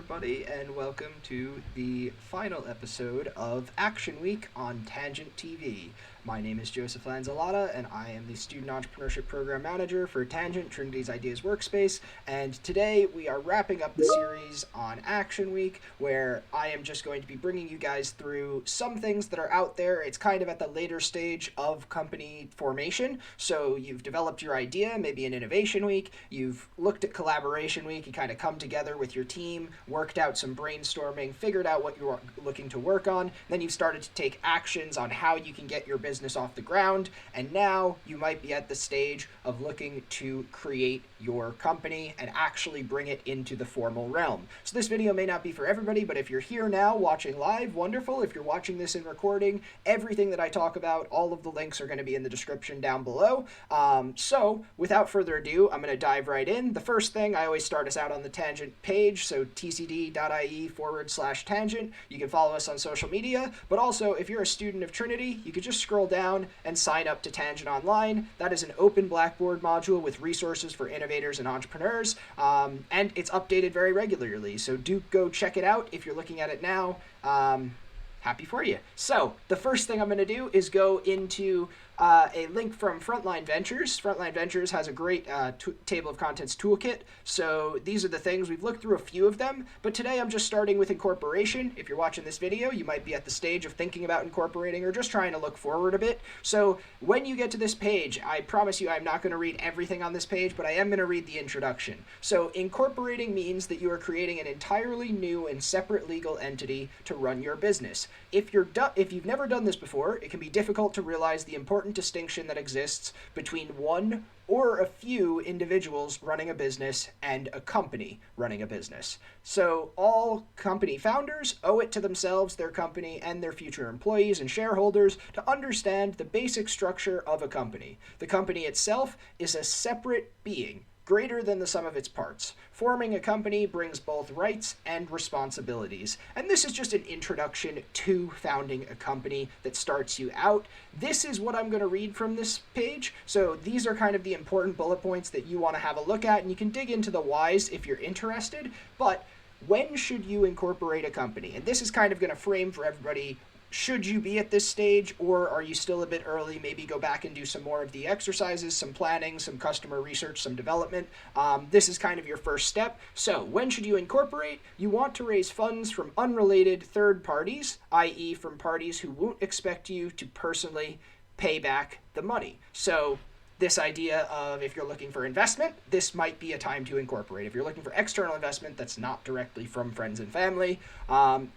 everybody, and welcome to the final episode of Action Week on Tangent TV. My name is Joseph Lanzalata, and I am the Student Entrepreneurship Program Manager for Tangent, Trinity's Ideas Workspace, and today we are wrapping up the series on Action Week, where I am just going to be bringing you guys through some things that are out there. It's kind of at the later stage of company formation, so you've developed your idea, maybe an innovation week, you've looked at collaboration week, you kind of come together with your team, worked out some brainstorming, figured out what you're looking to work on, then you've started to take actions on how you can get your business off the ground, and now you might be at the stage of looking to create your company and actually bring it into the formal realm. So this video may not be for everybody, but if you're here now watching live, wonderful. If you're watching this in recording, everything that I talk about, all of the links are going to be in the description down below. So without further ado, I'm going to dive right in. The first thing, I always start us out on the Tangent page, so tcd.ie/tangent. You can follow us on social media, but also if you're a student of Trinity, you could just scroll down and sign up to Tangent Online. That is an open Blackboard module with resources for innovators and entrepreneurs, and it's updated very regularly, so do go check it out if you're looking at it now. Happy for you. So the first thing I'm going to do is go into a link from Frontline Ventures. Frontline Ventures has a great table of contents toolkit. So these are the things. We've looked through a few of them, but today I'm just starting with incorporation. If you're watching this video, you might be at the stage of thinking about incorporating or just trying to look forward a bit. So when you get to this page, I promise you I'm not going to read everything on this page, but I am going to read the introduction. So incorporating means that you are creating an entirely new and separate legal entity to run your business. If you've never done this before, it can be difficult to realize the important distinction that exists between one or a few individuals running a business and a company running a business. So all company founders owe it to themselves, their company, and their future employees and shareholders to understand the basic structure of a company. The company itself is a separate being, greater than the sum of its parts. Forming a company brings both rights and responsibilities. And this is just an introduction to founding a company that starts you out. This is what I'm going to read from this page. So these are kind of the important bullet points that you want to have a look at, and you can dig into the whys if you're interested. But when should you incorporate a company? And this is kind of going to frame for everybody. Should you be at this stage, or are you still a bit early? Maybe go back and do some more of the exercises, some planning, some customer research, some development. This is kind of your first step. So when should you incorporate? You want to raise funds from unrelated third parties, i.e. from parties who won't expect you to personally pay back the money. So this idea of if you're looking for investment, this might be a time to incorporate. If you're looking for external investment that's not directly from friends and family,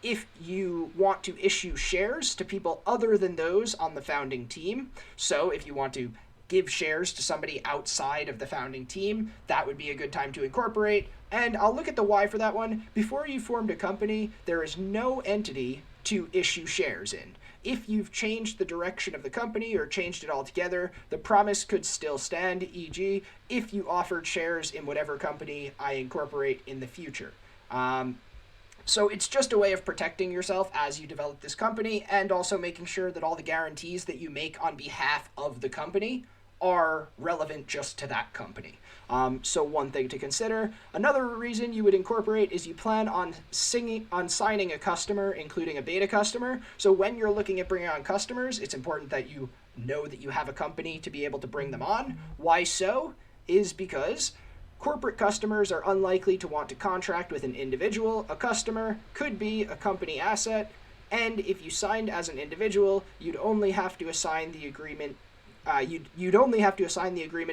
if you want to issue shares to people other than those on the founding team, so if you want to give shares to somebody outside of the founding team, that would be a good time to incorporate. And I'll look at the why for that one. Before you formed a company, there is no entity to issue shares in. If you've changed the direction of the company or changed it altogether, the promise could still stand, e.g., if you offered shares in whatever company I incorporate in the future. So it's just a way of protecting yourself as you develop this company, and also making sure that all the guarantees that you make on behalf of the company are relevant just to that company. So one thing to consider. Another reason you would incorporate is you plan on signing a customer, including a beta customer. So when you're looking at bringing on customers, it's important that you know that you have a company to be able to bring them on. Why so? Is because corporate customers are unlikely to want to contract with an individual. A customer could be a company asset, and if you signed as an individual, you'd only have to assign the agreement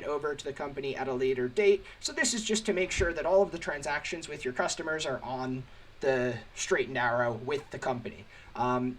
over to the company at a later date. So this is just to make sure that all of the transactions with your customers are on the straight and narrow with the company.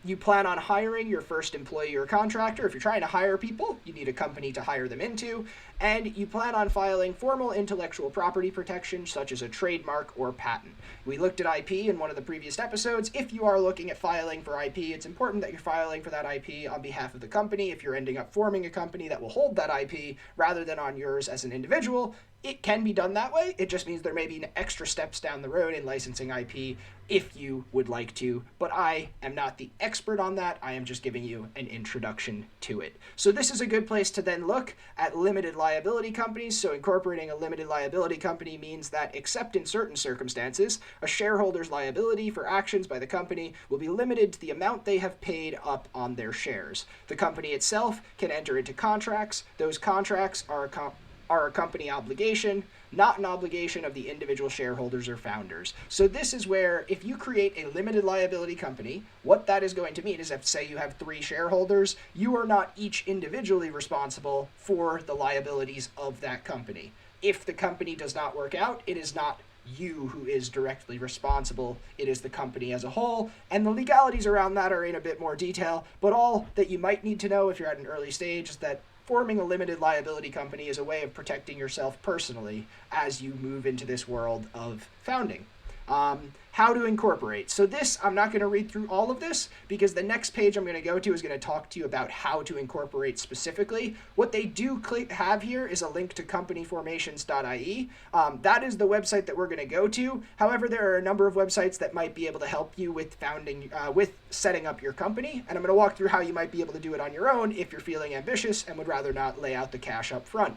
You plan on hiring your first employee or contractor. If you're trying to hire people, you need a company to hire them into. And you plan on filing formal intellectual property protection, such as a trademark or patent. We looked at IP in one of the previous episodes. If you are looking at filing for IP, it's important that you're filing for that IP on behalf of the company. If you're ending up forming a company that will hold that IP rather than on yours as an individual, it can be done that way. It just means there may be extra steps down the road in licensing IP if you would like to, but I am not the expert on that. I am just giving you an introduction to it. So this is a good place to then look at limited liability companies. So incorporating a limited liability company means that, except in certain circumstances, a shareholder's liability for actions by the company will be limited to the amount they have paid up on their shares. The company itself can enter into contracts. Those contracts are a company obligation, not an obligation of the individual shareholders or founders. So this is where, if you create a limited liability company, what that is going to mean is, if, say, you have 3 shareholders, you are not each individually responsible for the liabilities of that company. If the company does not work out, it is not you who is directly responsible. It is the company as a whole, and the legalities around that are in a bit more detail, but all that you might need to know if you're at an early stage is that forming a limited liability company is a way of protecting yourself personally as you move into this world of founding. How to incorporate. So this, I'm not going to read through all of this, because the next page I'm going to go to is going to talk to you about how to incorporate specifically. What they do have here is a link to companyformations.ie. That is the website that we're going to go to. However, there are a number of websites that might be able to help you with setting up your company, and I'm going to walk through how you might be able to do it on your own if you're feeling ambitious and would rather not lay out the cash up front.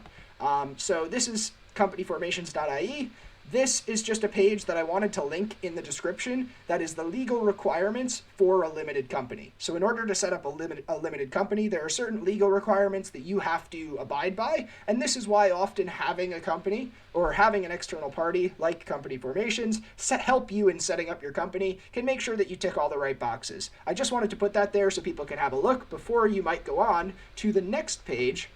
So this is companyformations.ie. This is just a page that I wanted to link in the description. That is the legal requirements for a limited company. So in order to set up a limited company, there are certain legal requirements that you have to abide by. And this is why often having a company or having an external party like Company Formations help you in setting up your company can make sure that you tick all the right boxes. I just wanted to put that there so people can have a look before you might go on to the next page,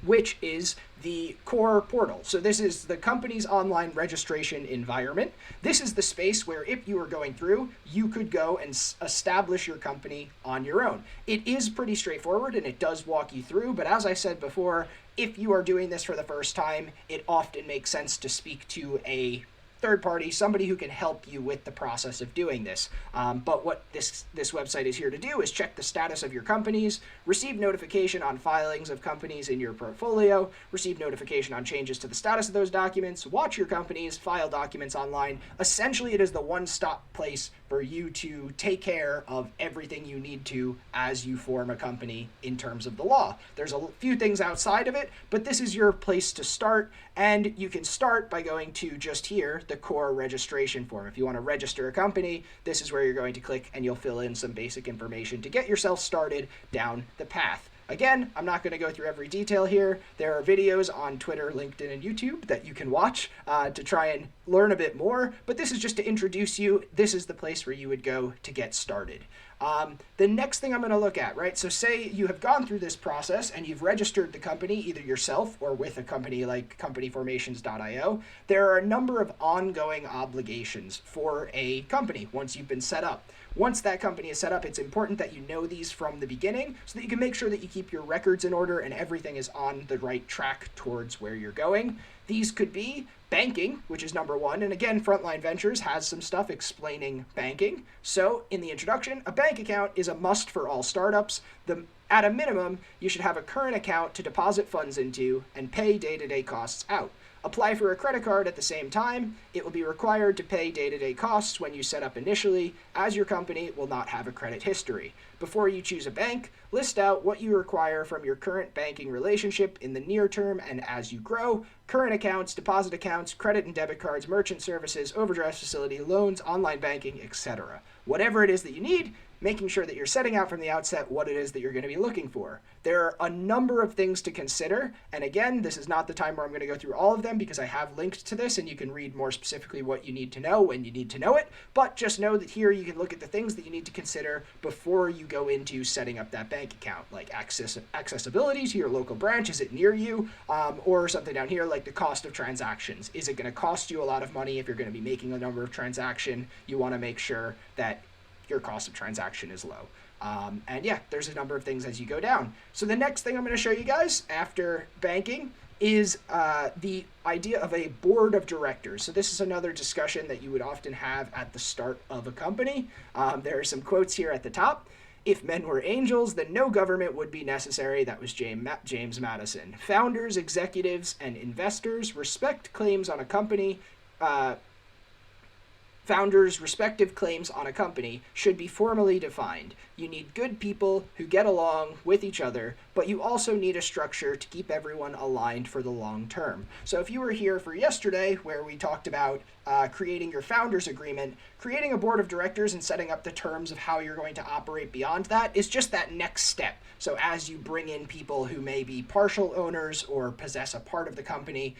which is the core portal. So this is the company's online registration environment. This is the space where, if you were going through, you could go and establish your company on your own. It is pretty straightforward and it does walk you through, but as I said before, if you are doing this for the first time, it often makes sense to speak to a third party, somebody who can help you with the process of doing this. But what this website is here to do is check the status of your companies, receive notification on filings of companies in your portfolio, receive notification on changes to the status of those documents, watch your companies, file documents online. Essentially, it is the one-stop place for you to take care of everything you need to as you form a company in terms of the law. There's a few things outside of it, but this is your place to start, and you can start by going to just here, the core registration form. If you want to register a company, this is where you're going to click and you'll fill in some basic information to get yourself started down the path. Again, I'm not going to go through every detail here. There are videos on Twitter, LinkedIn, and YouTube that you can watch to try and learn a bit more, but this is just to introduce you. This is the place where you would go to get started. The next thing I'm going to look at, right? So say you have gone through this process and you've registered the company either yourself or with a company like companyformations.io. There are a number of ongoing obligations for a company once you've been set up. Once that company is set up, it's important that you know these from the beginning so that you can make sure that you keep your records in order and everything is on the right track towards where you're going. These could be banking, which is number one. And again, Frontline Ventures has some stuff explaining banking. So in the introduction, a bank account is a must for all startups. At a minimum, you should have a current account to deposit funds into and pay day-to-day costs out. Apply for a credit card at the same time. It will be required to pay day-to-day costs when you set up initially, as your company will not have a credit history. Before you choose a bank, list out what you require from your current banking relationship in the near term and as you grow: current accounts, deposit accounts, credit and debit cards, merchant services, overdraft facility, loans, online banking, etc. Whatever it is that you need, making sure that you're setting out from the outset what it is that you're going to be looking for. There are a number of things to consider, and again, this is not the time where I'm going to go through all of them because I have linked to this and you can read more specifically what you need to know when you need to know it, but just know that here you can look at the things that you need to consider before you go into setting up that bank account, like accessibility to your local branch. Is it near you? Or something down here like the cost of transactions. Is it going to cost you a lot of money if you're going to be making a number of transactions? You want to make sure that your cost of transaction is low. And yeah, there's a number of things as you go down. So the next thing I'm going to show you guys after banking is the idea of a board of directors. So this is another discussion that you would often have at the start of a company. There are some quotes here at the top. If men were angels, then no government would be necessary. That was James Madison. Founders, executives, and investors respect claims on a company. Founders' respective claims on a company should be formally defined. You need good people who get along with each other, but you also need a structure to keep everyone aligned for the long term. So if you were here for yesterday, where we talked about creating your founders agreement, creating a board of directors and setting up the terms of how you're going to operate beyond that is just that next step. So as you bring in people who may be partial owners or possess a part of the company,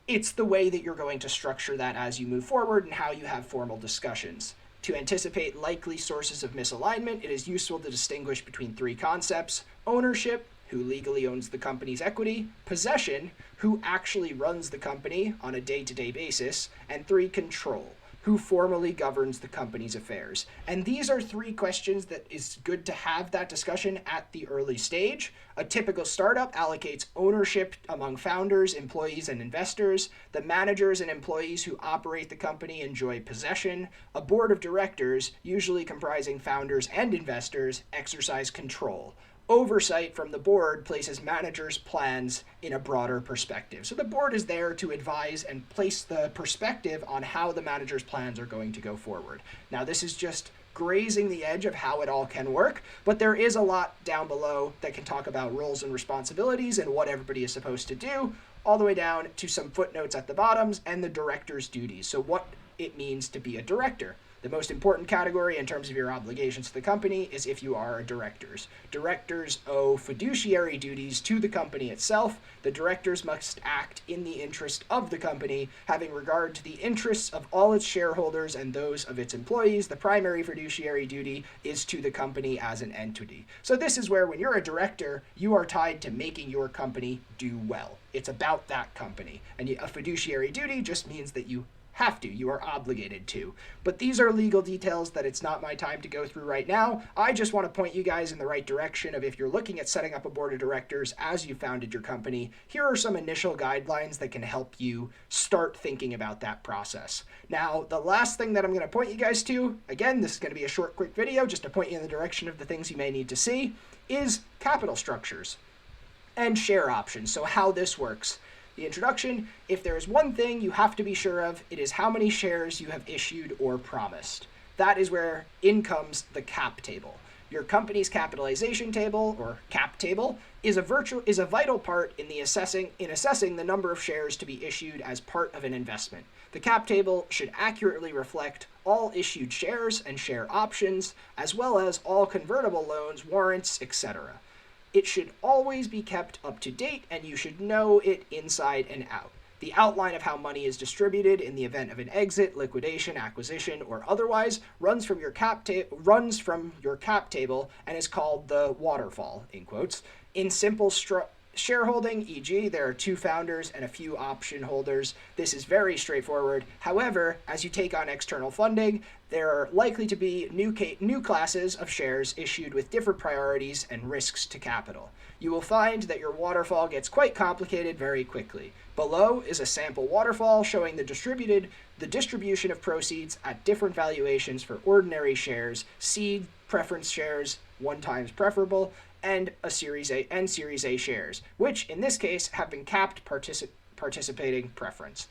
it's the way that you're going to structure that as you move forward and how you have formal discussions. To anticipate likely sources of misalignment, it is useful to distinguish between three concepts: ownership, who legally owns the company's equity; possession, who actually runs the company on a day-to-day basis; and three, control, who formally governs the company's affairs. And these are three questions that is good to have that discussion at the early stage. A typical startup allocates ownership among founders, employees, and investors. The managers and employees who operate the company enjoy possession. A board of directors, usually comprising founders and investors, exercise control. Oversight from the board places managers' plans in a broader perspective. So the board is there to advise and place the perspective on how the manager's plans are going to go forward. Now, this is just grazing the edge of how it all can work, but there is a lot down below that can talk about roles and responsibilities and what everybody is supposed to do, all the way down to some footnotes at the bottoms and the director's duties. So what it means to be a director. The most important category in terms of your obligations to the company is if you are directors. Directors owe fiduciary duties to the company itself. The directors must act in the interest of the company, having regard to the interests of all its shareholders and those of its employees. The primary fiduciary duty is to the company as an entity. So this is where, when you're a director, you are tied to making your company do well. It's about that company. And a fiduciary duty just means that you are obligated to. But these are legal details that it's not my time to go through right now. I just want to point you guys in the right direction of, if you're looking at setting up a board of directors as you founded your company, here are some initial guidelines that can help you start thinking about that process. Now, the last thing that I'm going to point you guys to, again, this is going to be a short, quick video just to point you in the direction of the things you may need to see, is capital structures and share options. So how this works. The introduction: if there is one thing you have to be sure of, it is how many shares you have issued or promised. That is where in comes the cap table. Your company's capitalization table, or cap table, is a vital part in assessing the number of shares to be issued as part of an investment. The cap table should accurately reflect all issued shares and share options, as well as all convertible loans, warrants, etc. It should always be kept up to date, and you should know it inside and out. The outline of how money is distributed in the event of an exit, liquidation, acquisition, or otherwise runs from your cap table and is called the waterfall, in quotes. In simple shareholding, e.g., there are two founders and a few option holders, this is very straightforward. However, as you take on external funding, there are likely to be new classes of shares issued with different priorities and risks to capital. You will find that your waterfall gets quite complicated very quickly. Below is a sample waterfall showing the distribution of proceeds at different valuations for ordinary shares, seed, preference shares, 1x preferable, and Series A shares, which in this case have been capped participating preference.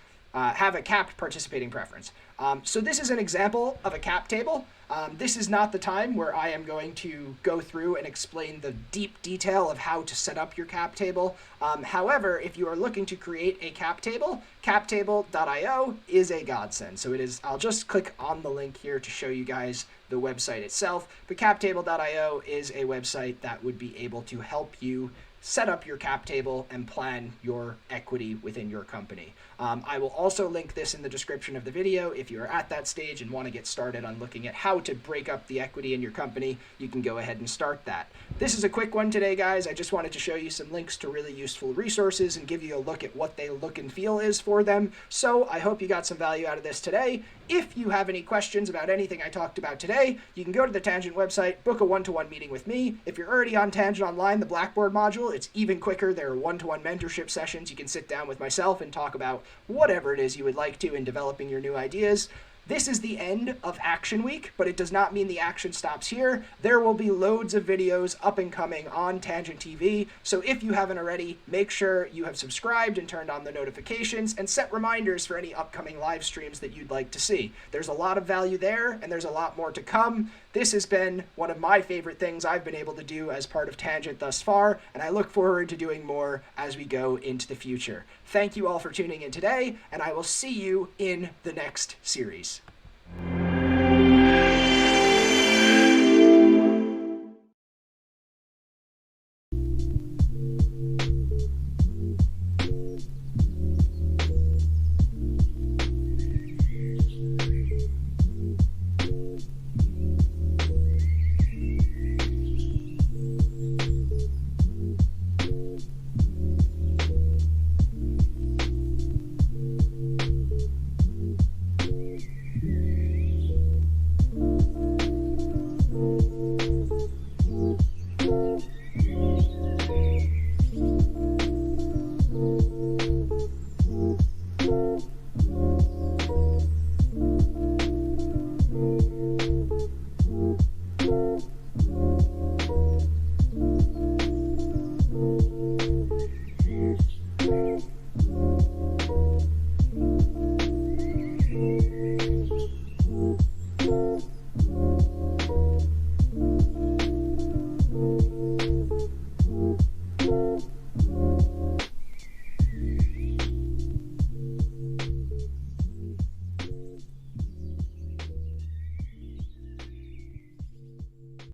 So this is an example of a cap table. This is not the time where I am going to go through and explain the deep detail of how to set up your cap table. However, if you are looking to create a cap table, captable.io is a godsend. So I'll just click on the link here to show you guys the website itself. But captable.io is a website that would be able to help you set up your cap table and plan your equity within your company. I will also link this in the description of the video. If you're at that stage and want to get started on looking at how to break up the equity in your company, you can go ahead and start that. This is a quick one today, guys. I just wanted to show you some links to really useful resources and give you a look at what they look and feel is for them. So I hope you got some value out of this today. If you have any questions about anything I talked about today, you can go to the Tangent website, book a one-to-one meeting with me. If you're already on Tangent Online, the Blackboard module, it's even quicker. There are one-to-one mentorship sessions. You can sit down with myself and talk about whatever it is you would like to in developing your new ideas. This is the end of Action Week, but it does not mean the action stops here. There will be loads of videos up and coming on Tangent TV, so if you haven't already, make sure you have subscribed and turned on the notifications and set reminders for any upcoming live streams that you'd like to see. There's a lot of value there, and there's a lot more to come. This has been one of my favorite things I've been able to do as part of Tangent thus far, and I look forward to doing more as we go into the future. Thank you all for tuning in today, and I will see you in the next series.